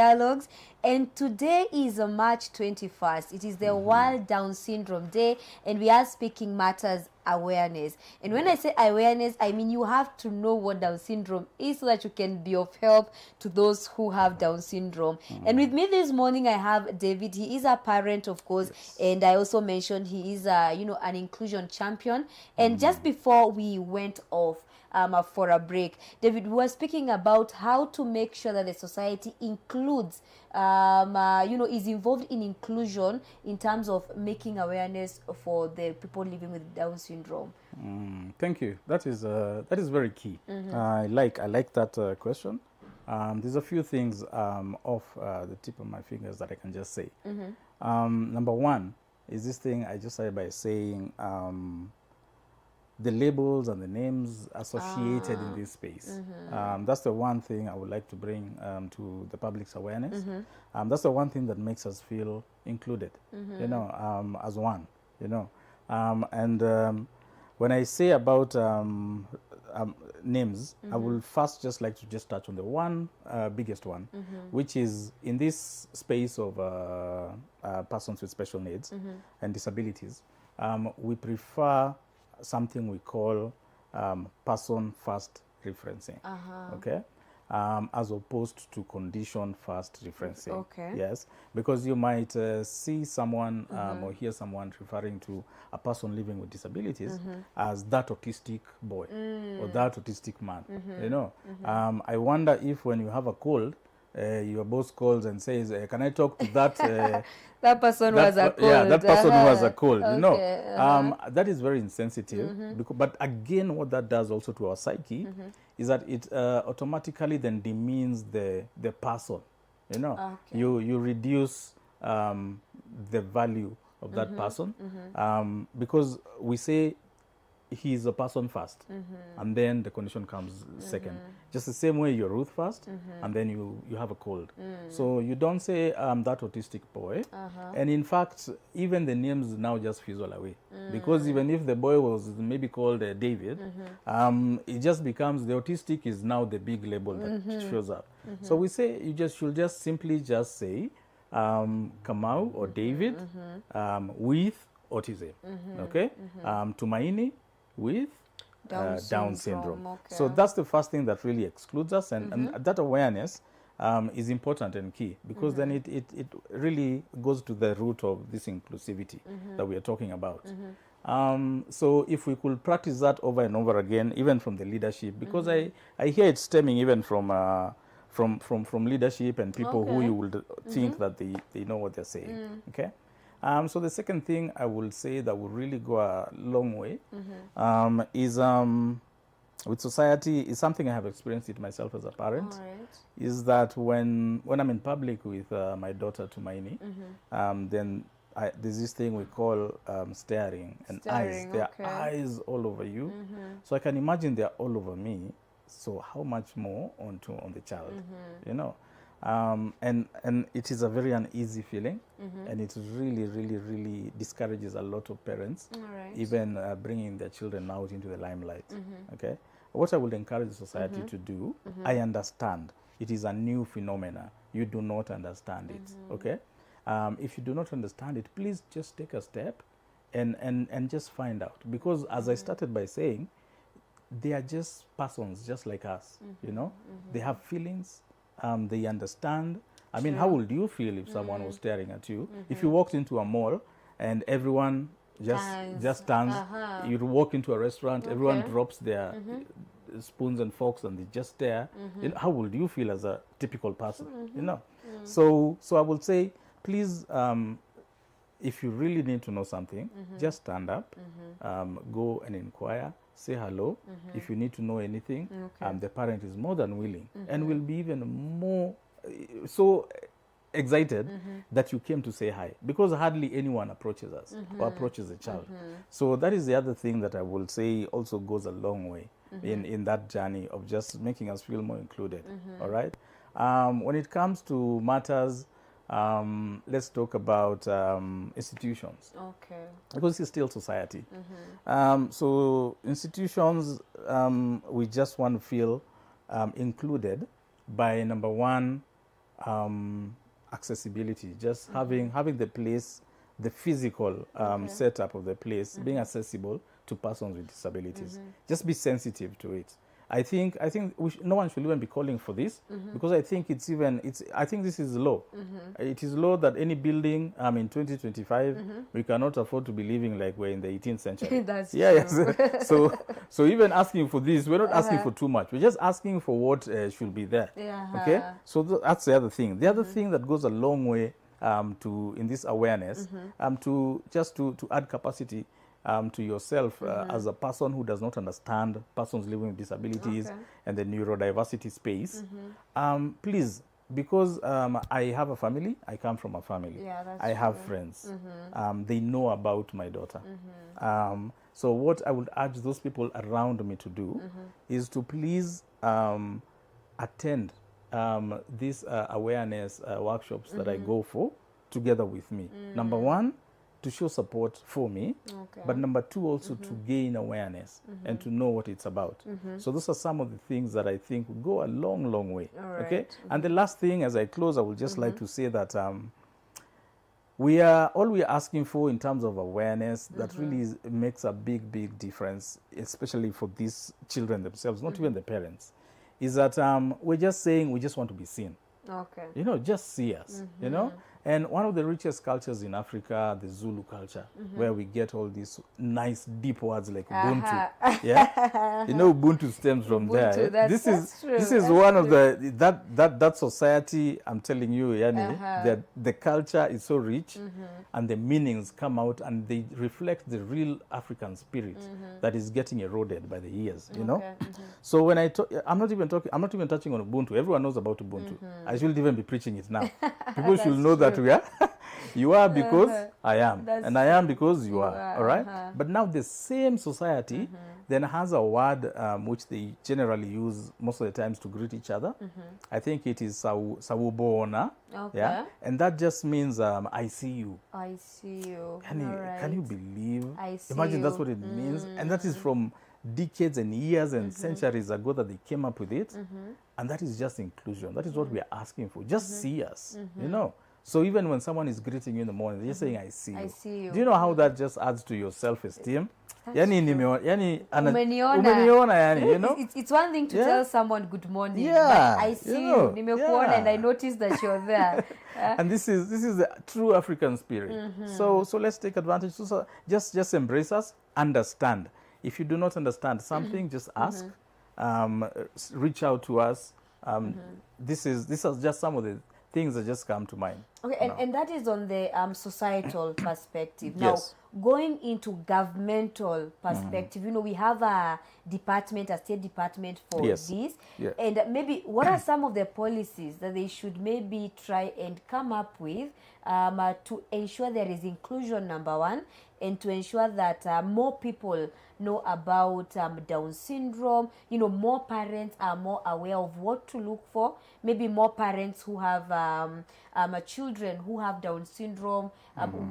Dialogues. And today is March 21st. It is the World Down Syndrome Day, and we are speaking matters awareness. And when I say awareness, I mean you have to know what Down syndrome is so that you can be of help to those who have Down syndrome. And with me this morning, I have David. He is a parent, of course, and I also mentioned he is an inclusion champion. And just before we went off for a break, David, we were speaking about how to make sure that the society includes is involved in inclusion in terms of making awareness for the people living with Down syndrome. Thank you. That is very key. I like that question. There's a few things off the tip of my fingers that I can just say. Number one is this thing I just started by saying the labels and the names associated in this space. That's the one thing I would like to bring to the public's awareness. That's the one thing that makes us feel included, as one, when I say about names, I will first just like to just touch on the one biggest one, which is in this space of persons with special needs and disabilities. We prefer something we call person first referencing, okay, as opposed to condition first referencing. Okay. Yes, because you might see someone or hear someone referring to a person living with disabilities as that autistic boy or that autistic man. I wonder if when you have a cold, your boss calls and says, "Can I talk to that?" That person who has a cold. Yeah, that person who has a cold. Okay. That is very insensitive. But again, what that does also to our psyche is that it automatically then demeans the person. You reduce the value of that person because we say he's a person first, and then the condition comes second. Just the same way you're Ruth first, and then you have a cold. So you don't say that autistic boy. And in fact, even the names now just fizzle away. Because even if the boy was maybe called David, it just becomes the autistic is now the big label that shows up. So we say you should just simply just say Kamau or David with autism. Okay? Tumaini with Down syndrome. Okay. So that's the first thing that really excludes us, and that awareness is important and key, because then it really goes to the root of this inclusivity that we are talking about. So if we could practice that over and over again, even from the leadership, because I hear it stemming even from leadership and people who you would think that they know what they're saying. Okay. So the second thing I will say that will really go a long way is with society, is something I have experienced it myself as a parent, is that when I'm in public with my daughter Tumaini, then there's this thing we call staring and eyes. There are eyes all over you. So I can imagine they're all over me. So how much more on the child, and it is a very uneasy feeling, and it really, really, really discourages a lot of parents, even bringing their children out into the limelight. Okay, what I would encourage society to do, I understand it is a new phenomena. You do not understand it. Okay, if you do not understand it, please just take a step and just find out, because as I started by saying, they are just persons just like us. They have feelings. They understand. I mean, how would you feel if someone was staring at you? If you walked into a mall and everyone just stands, you walk into a restaurant, everyone drops their spoons and forks and they just stare. How would you feel as a typical person? So I would say, please, if you really need to know something, just stand up, go and inquire. Say hello. If you need to know anything, the parent is more than willing and will be even more so excited that you came to say hi, because hardly anyone approaches us or approaches a child. So that is the other thing that I will say also goes a long way in that journey of just making us feel more included. All right. When it comes to matters, let's talk about institutions. Okay. Because it's still society. So institutions, we just want to feel included by, number one, accessibility, just having the place, the physical setup of the place being accessible to persons with disabilities. Just be sensitive to it. I think no one should even be calling for this, because I think I think this is law. It is law that any building in 2025 we cannot afford to be living like we're in the 18th century. That's true. Yes. So even asking for this, we're not asking for too much. We're just asking for what should be there. Okay. So that's the other thing. The other thing that goes a long way in this awareness, to add capacity to yourself as a person who does not understand persons living with disabilities and the neurodiversity space. Please, because I have a family, I come from a family. I have friends. They know about my daughter. So what I would urge those people around me to do is to please attend these awareness workshops that I go for together with me. Number one, to show support for me, but number two, also to gain awareness and to know what it's about. So those are some of the things that I think will go a long, long way. Okay. And the last thing, as I close, I would just like to say that we are asking for in terms of awareness that really makes a big, big difference, especially for these children themselves, not even the parents, is that we're just saying we just want to be seen. You know, just see us, you know. And one of the richest cultures in Africa, the Zulu culture, where we get all these nice deep words like Ubuntu. Yeah, you know, Ubuntu stems from Ubuntu, there. This is one of the that society. I'm telling you, Yani, that the culture is so rich, and the meanings come out, and they reflect the real African spirit that is getting eroded by the years. You know, so when I'm not even touching on Ubuntu. Everyone knows about Ubuntu. I shouldn't even be preaching it now. People should know that we are. You are because I am, and I am because you are. All right. But now the same society then has a word which they generally use most of the times to greet each other. I think it is sawubona. Yeah, and that just means I see you. I see you. Can you believe? I see Imagine you. that's what it means, and that is from decades and years and centuries ago that they came up with it, and that is just inclusion. That is what we are asking for. Just see us, you know. So even when someone is greeting you in the morning, they're just saying, I see you. I see you. Do you know how that just adds to your self-esteem? Umeniona, you know? It's one thing to tell someone good morning, yeah, but I see you, nimekuona, and I noticed that you're there. And this is the true African spirit. So let's take advantage. So just embrace us, understand. If you do not understand something, just ask, reach out to us. These are just some of the things that just come to mind. Okay, and that is on the societal perspective. Now, going into governmental perspective, you know, we have a department, a state department for this. And maybe what are some of the policies that they should maybe try and come up with to ensure there is inclusion, number one, and to ensure that more people know about Down syndrome. You know, more parents are more aware of what to look for. Maybe more parents who have children who have Down syndrome,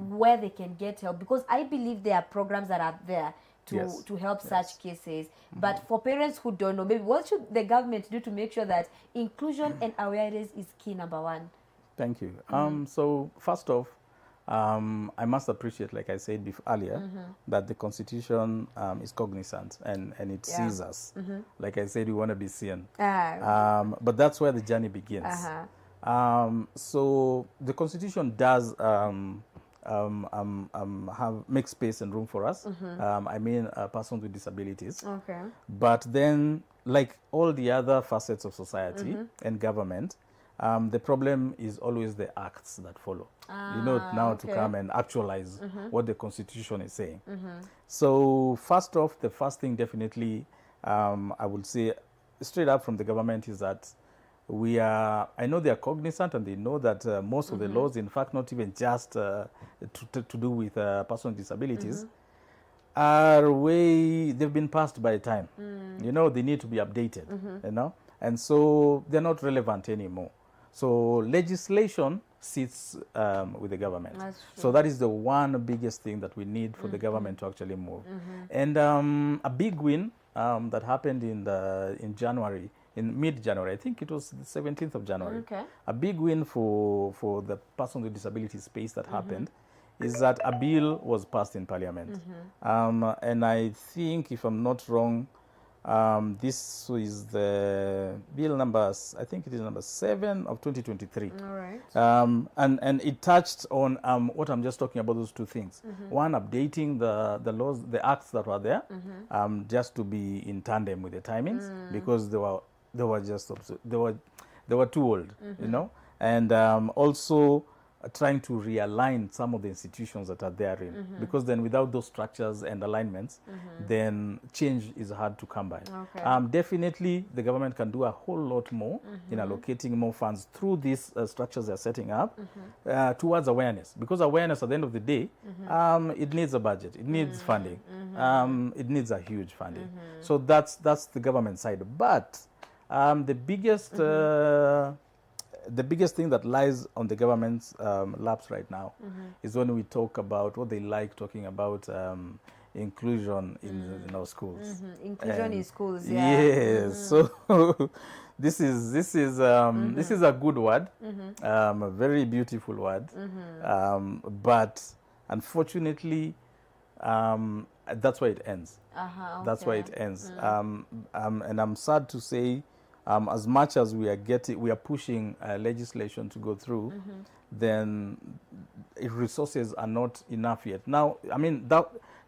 where they can get help. Because I believe there are programs that are there to help such cases. But for parents who don't know, maybe what should the government do to make sure that inclusion and awareness is key, number one? Thank you. So first off, I must appreciate, like I said earlier, that the Constitution is cognizant and it sees us. Like I said, we want to be seen. But that's where the journey begins. So the Constitution does make space and room for us. I mean, persons with disabilities. But then, like all the other facets of society and government, the problem is always the acts that follow. You know, now to come and actualize what the Constitution is saying. So first off, the first thing definitely I would say straight up from the government is that I know they are cognizant and they know that most of the laws, in fact, not even just to do with persons with disabilities, they've been passed by time. You know, they need to be updated, you know, and so they're not relevant anymore. So legislation sits with the government. So that is the one biggest thing that we need for the government to actually move. And a big win that happened in January, in mid-January. I think it was the 17th of January. Okay. A big win for the person with disability space that happened is that a bill was passed in Parliament. And I think, if I'm not wrong, this is the bill numbers, I think it is number 7 of 2023. All right. And it touched on what I'm just talking about, those two things. One, updating the laws, the acts that were there, just to be in tandem with the timings, because they were just they were too old, you know, and also trying to realign some of the institutions that are therein, because then without those structures and alignments, then change is hard to come by. Okay. Definitely, the government can do a whole lot more in allocating more funds through these structures they're setting up towards awareness, because awareness, at the end of the day, it needs a budget, it needs funding, it needs a huge funding. So that's the government side. But the biggest thing that lies on the government's laps right now is when we talk about what they like talking about, inclusion in our schools. Inclusion in schools, yeah. Yes. So this is a good word, a very beautiful word, but unfortunately, that's why it ends. Okay. That's why it ends. And I'm sad to say, as much as we are pushing legislation to go through, then resources are not enough yet. Now, I mean,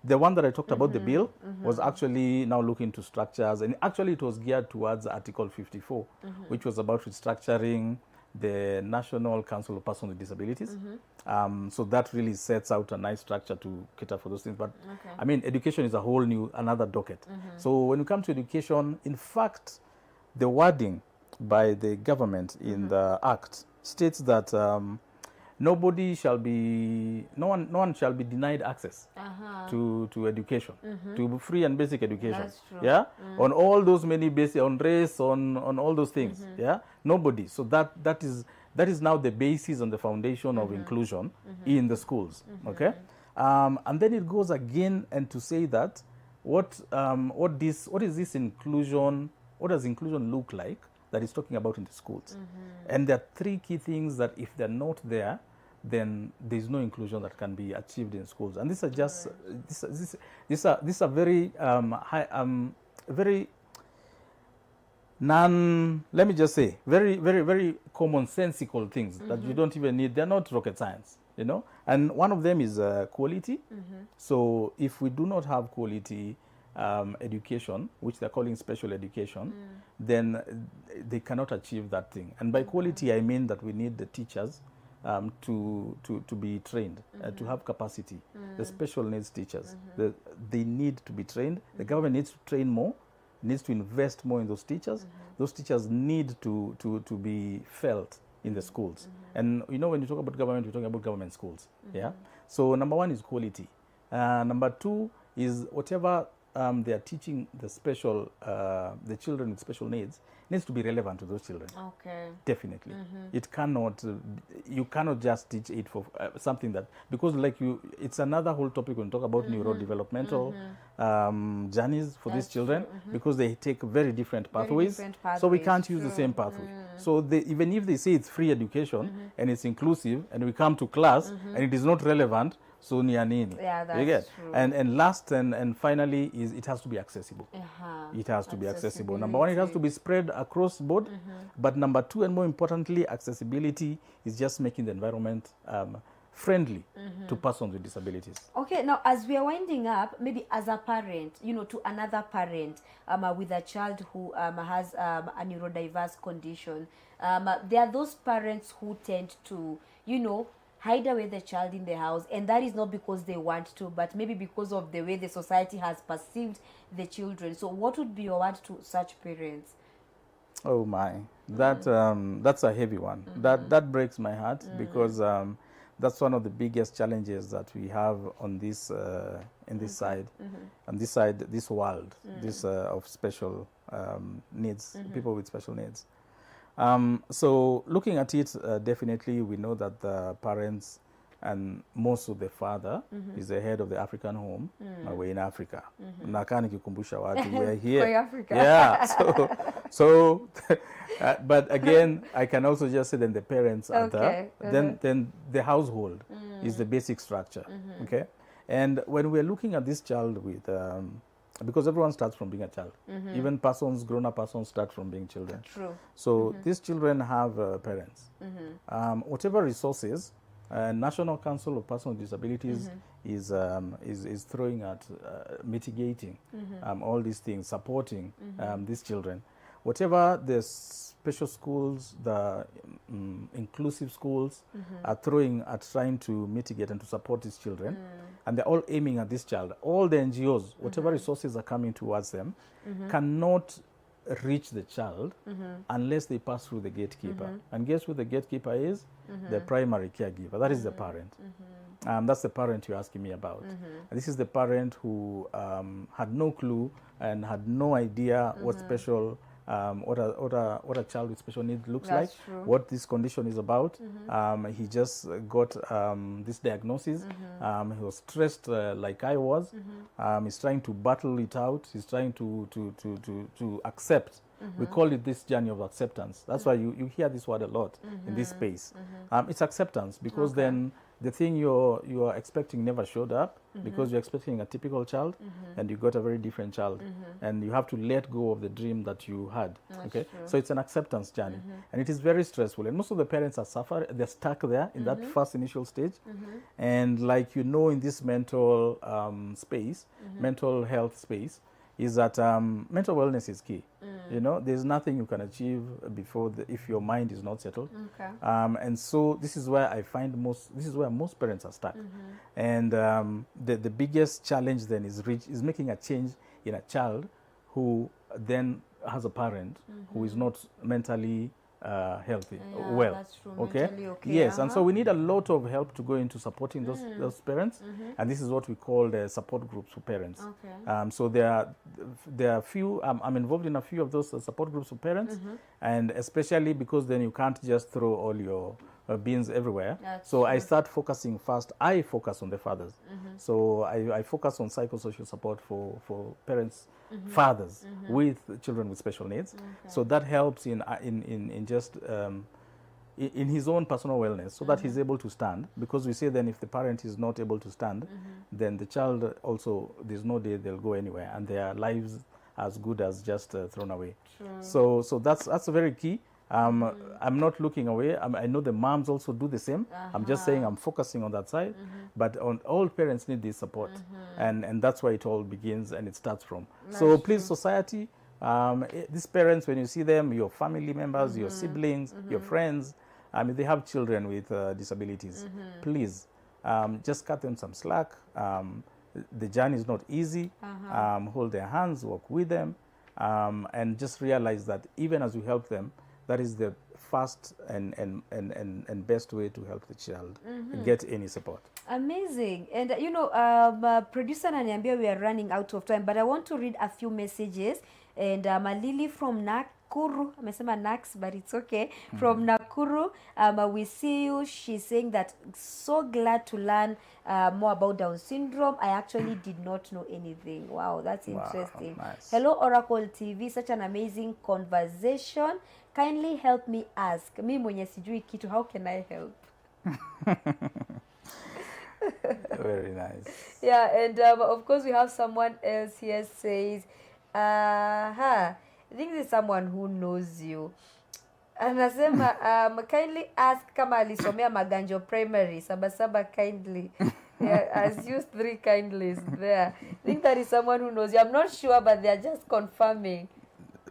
the one that I talked about, the bill, was actually now looking to structures, and actually it was geared towards Article 54, which was about restructuring the National Council of Persons with Disabilities. So that really sets out a nice structure to cater for those things. But I mean, education is a whole another docket. So when we come to education, in fact, the wording by the government in the Act states that no one shall be denied access to education, to free and basic education. That's true. Yeah, on all those many basic, on race, on all those things. Yeah, nobody. So that is now the basis and the foundation of inclusion in the schools. Okay, and then it goes again and to say that what is this inclusion? What does inclusion look like that is talking about in the schools? And there are three key things that if they're not there, then there's no inclusion that can be achieved in schools. And these are just these are very very let me just say, very, very, very commonsensical things that you don't even need. They're not rocket science, you know. And one of them is quality. So if we do not have quality education, which they're calling special education, then they cannot achieve that thing. And by quality, I mean that we need the teachers to be trained, to have capacity. The special needs teachers, they need to be trained. The government needs to train more, needs to invest more in those teachers. Those teachers need to be felt in the schools. And you know, when you talk about government, you're talking about government schools. Yeah. So number one is quality. Number two is whatever they are teaching the children with special needs needs to be relevant to those children. Okay. Definitely. It cannot, you cannot just teach it for something that, because it's another whole topic when we talk about neurodevelopmental journeys for these children, because they take very different pathways. So we can't use the same pathway. So even if they say it's free education and it's inclusive, and we come to class and it is not relevant, so nianini. Yeah, that's true. And last and finally is it has to be accessible. It has to be accessible. Number one, it has to be spread across board. But number two, and more importantly, accessibility is just making the environment friendly to persons with disabilities. Okay, now as we are winding up, maybe as a parent, to another parent with a child who has a neurodiverse condition, there are those parents who tend to, hide away the child in the house, and that is not because they want to, but maybe because of the way the society has perceived the children. So what would be your word to such parents? Oh my, that's a heavy one. That breaks my heart, because that's one of the biggest challenges that we have on this in this side, on this side, this world, this of special needs, people with special needs. So looking at it, definitely we know that the parents and most of the father is the head of the African home. We're in Africa. Nakani kikumbusha watu, we're here. Africa. Yeah. So but again, I can also just say then the parents are there. Then the household is the basic structure. Okay. And when we're looking at this child with because everyone starts from being a child. Even persons, grown-up persons start from being children. True. So these children have parents. Whatever resources National Council of Persons with Disabilities is throwing at mitigating all these things, supporting these children. Whatever the special schools, the inclusive schools are throwing at trying to mitigate and to support these children, and they're all aiming at this child. All the NGOs, whatever resources are coming towards them, cannot reach the child unless they pass through the gatekeeper. And guess who the gatekeeper is? The primary caregiver. That is the parent. That's the parent you're asking me about. This is the parent who had no clue and had no idea what special what a child with special needs looks like, what this condition is about. He just got this diagnosis. He was stressed like I was. He's trying to battle it out. He's trying to accept. We call it this journey of acceptance. That's why you hear this word a lot in this space. It's acceptance, because then the thing you are expecting never showed up, because you're expecting a typical child and you got a very different child, and you have to let go of the dream that you had. Okay, so it's an acceptance journey, and it is very stressful, and most of the parents are suffering. They're stuck there in that first initial stage, and like in this mental space, mental health space, is that mental wellness is key. There's nothing you can achieve before if your mind is not settled. And so this is where I find most parents are stuck. And the biggest challenge then is making a change in a child who then has a parent who is not mentally healthy, well. That's true. Okay? Yes, and so we need a lot of help to go into supporting those parents, and this is what we call the support groups for parents. So there are few. I'm involved in a few of those support groups for parents, and especially because then you can't just throw all your beans everywhere. So I start focusing first. I focus on the fathers. So I focus on psychosocial support for parents. Fathers with children with special needs, so that helps in just in his own personal wellness, so that he's able to stand. Because we say then if the parent is not able to stand, then the child also, there's no day they'll go anywhere, and their lives as good as just thrown away. So that's very key. I'm not looking away. I know the moms also do the same. I'm just saying I'm focusing on that side. But all parents need this support. And that's where it all begins and it starts from. So please, society, these parents, when you see them, your family members, your siblings, your friends, they have children with disabilities. Please, just cut them some slack. The journey is not easy. Hold their hands, walk with them, and just realize that even as you help them, that is the first and best way to help the child get any support. Amazing. And producer Naniambia, we are running out of time, but I want to read a few messages. And Lily from Nakuru, amesema Nax, but it's okay. From Nakuru, we see you. She's saying that so glad to learn more about Down syndrome. I actually did not know anything. Wow, that's interesting. Nice. Hello, Oracle TV. Such an amazing conversation. Kindly help me ask. Mi mwenye sijui kitu, how can I help? Very nice. Yeah, and of course we have someone else here says, I think this is someone who knows you. Anasema, kindly ask kama alisomea Maganjo Primary. Sabasaba kindly. Yeah, has used 3 kindlies there. I think that is someone who knows you. I'm not sure, but they are just confirming.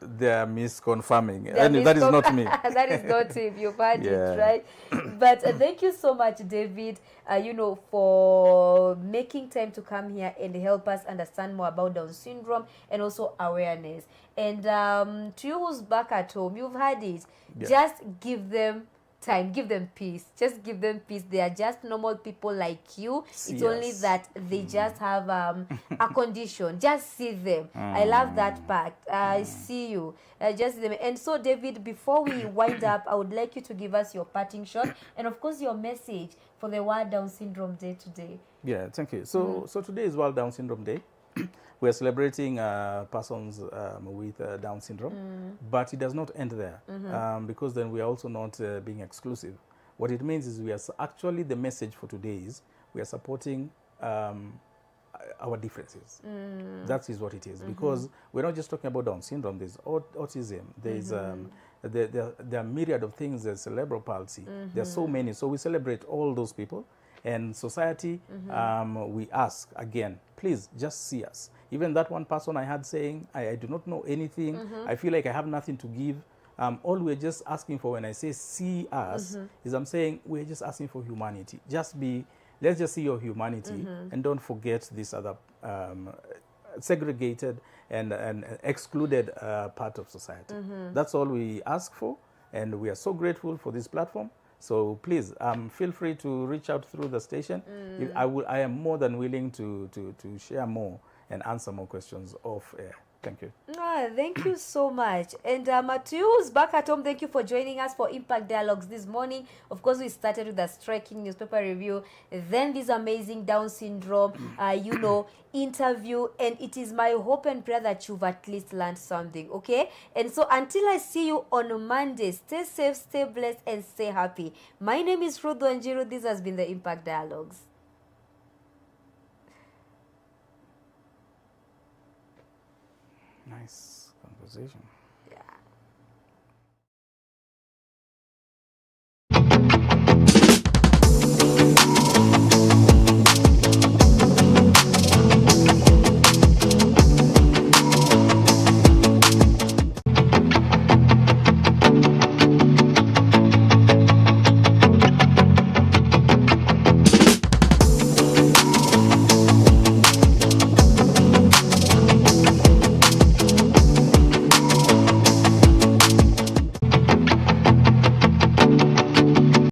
They are misconfirming. That is not me. That is not him. You've heard it, right? But thank you so much, David, for making time to come here and help us understand more about Down syndrome and also awareness. And to you who's back at home, you've heard it. Yeah. Just give them time. Give them peace. Just give them peace. They are just normal people like you. See it's only us. that they just have a condition. Just see them. I love that part. I see you. Just see them. And so, David, before we wind up, I would like you to give us your parting shot and, of course, your message for the World Down Syndrome Day today. Yeah, thank you. So today is World Down Syndrome Day. We're celebrating persons with Down syndrome, but it does not end there because then we are also not being exclusive. What it means is we are actually, the message for today is we are supporting our differences. That is what it is, because we're not just talking about Down syndrome. There's autism, there's there are myriad of things, there's cerebral palsy, there's so many. So we celebrate all those people. And society, we ask again, please just see us. Even that one person I had saying, I do not know anything, I feel like I have nothing to give. All we're just asking for when I say see us is I'm saying we're just asking for humanity. Let's just see your humanity and don't forget this other segregated and excluded part of society. That's all we ask for, and we are so grateful for this platform. So please feel free to reach out through the station. I am more than willing to share more and answer more questions off air. Thank you. Thank you so much. And to you back at home, thank you for joining us for Impact Dialogues this morning. Of course, we started with a striking newspaper review, then this amazing Down syndrome, interview. And it is my hope and prayer that you've at least learned something, okay? And so until I see you on Monday, stay safe, stay blessed, and stay happy. My name is Ruth Wanjiru. This has been the Impact Dialogues. Nice conversation.